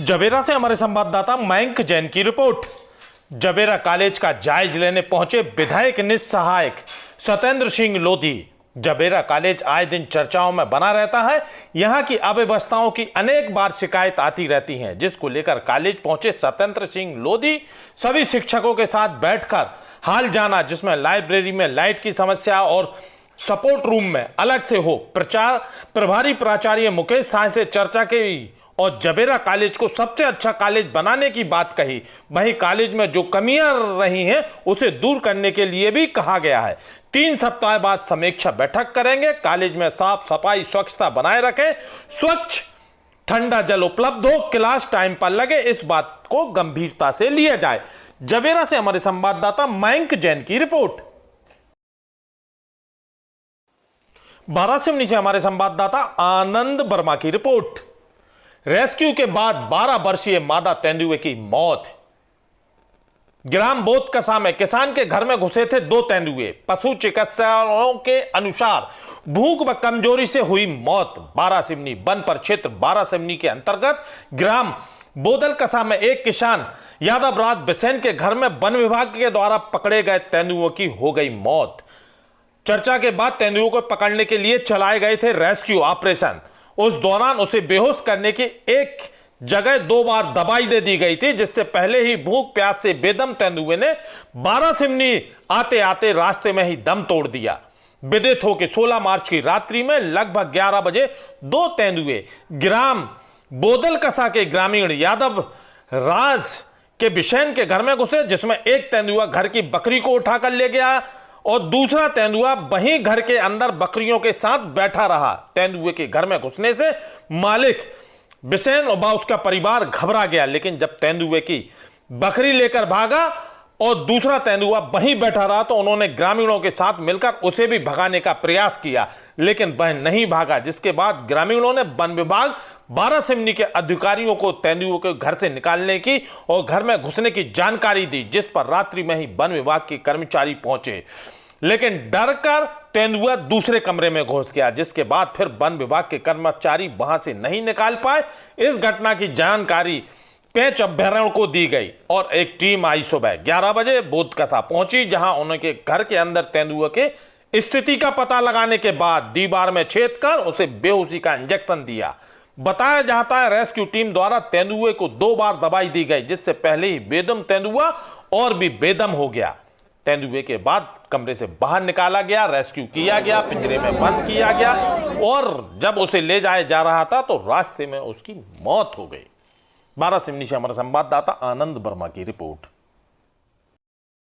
जबेरा से हमारे संवाददाता मयंक जैन की रिपोर्ट। जबेरा कॉलेज का जायजा लेने पहुंचे विधायक निस्सहायक सत्येंद्र सिंह लोधी। जबेरा कॉलेज आए दिन चर्चाओं में बना रहता है। यहां की अव्यवस्थाओं की अनेक बार शिकायत आती रहती हैं, जिसको लेकर कॉलेज पहुंचे सत्येंद्र सिंह लोधी सभी शिक्षकों के साथ बैठकर हाल जाना, जिसमें लाइब्रेरी में लाइट की समस्या और सपोर्ट रूम में अलग से हो। प्रभारी प्राचार्य मुकेश साय से चर्चा की और जबेरा कॉलेज को सबसे अच्छा कॉलेज बनाने की बात कही। वहीं कॉलेज में जो कमियां रही हैं उसे दूर करने के लिए भी कहा गया है। 3 सप्ताह बाद समीक्षा बैठक करेंगे। कॉलेज में साफ सफाई स्वच्छता बनाए रखें, स्वच्छ ठंडा जल उपलब्ध हो, क्लास टाइम पर लगे, इस बात को गंभीरता से लिया जाए। जबेरा से हमारे संवाददाता मयंक जैन की रिपोर्ट। बारासिवनी से हमारे संवाददाता आनंद वर्मा की रिपोर्ट। रेस्क्यू के बाद 12 वर्षीय मादा तेंदुए की मौत। ग्राम बोधकसा में किसान के घर में घुसे थे 2 तेंदुए। पशु चिकित्सकों के अनुसार भूख व कमजोरी से हुई मौत। बारासिवनी वन परिक्षेत्र बारासिवनी के अंतर्गत ग्राम बोधलकसा में एक किसान यादव राज बिसेन के घर में वन विभाग के द्वारा पकड़े गए तेंदुओं की हो गई मौत। चर्चा के बाद तेंदुओं को पकड़ने के लिए चलाए गए थे रेस्क्यू ऑपरेशन। उस दौरान उसे बेहोश करने की एक जगह 2 बार दवाई दे दी गई थी, जिससे पहले ही भूख प्यास से बेदम तेंदुए ने बारासिवनी आते आते रास्ते में ही दम तोड़ दिया। विदित हो कि 16 मार्च की रात्रि में लगभग 11 बजे 2 तेंदुए ग्राम बोधलकसा के ग्रामीण यादव राज के बिसेन के घर में घुसे, जिसमें एक तेंदुआ घर की बकरी को उठाकर ले गया और दूसरा तेंदुआ वहीं घर के अंदर बकरियों के साथ बैठा रहा। तेंदुए के घर में घुसने से मालिक बिसेन व उसका परिवार घबरा गया, लेकिन जब तेंदुए की बकरी लेकर भागा और दूसरा तेंदुआ वहीं बैठा रहा तो उन्होंने ग्रामीणों के साथ मिलकर उसे भी भगाने का प्रयास किया, लेकिन वह नहीं भागा। जिसके बाद ग्रामीणों ने वन विभाग बारासिवनी के अधिकारियों को तेंदुओं के घर से निकालने की और घर में घुसने की जानकारी दी, जिस पर रात्रि में ही वन विभाग के कर्मचारी पहुंचे, लेकिन डर कर तेंदुआ दूसरे कमरे में घुस गया। जिसके बाद फिर वन विभाग के कर्मचारी वहां से नहीं निकाल पाए। इस घटना की जानकारी पेंच अभ्यारण्य को दी गई और एक टीम आई सुबह 11 बजे बोधकसा पहुंची, जहां उनके घर के अंदर तेंदुए के स्थिति का पता लगाने के बाद दीवार में छेद कर उसे बेहोशी का इंजेक्शन दिया। बताया जाता है रेस्क्यू टीम द्वारा तेंदुए को 2 बार दवाई दी गई, जिससे पहले ही बेदम तेंदुआ और भी बेदम हो गया। तेंदुए के बाद कमरे से बाहर निकाला गया, रेस्क्यू किया गया, पिंजरे में बंद किया गया और जब उसे ले जाया जा रहा था तो रास्ते में उसकी मौत हो गई। बारासिवनी से हमारा संवाददाता आनंद वर्मा की रिपोर्ट।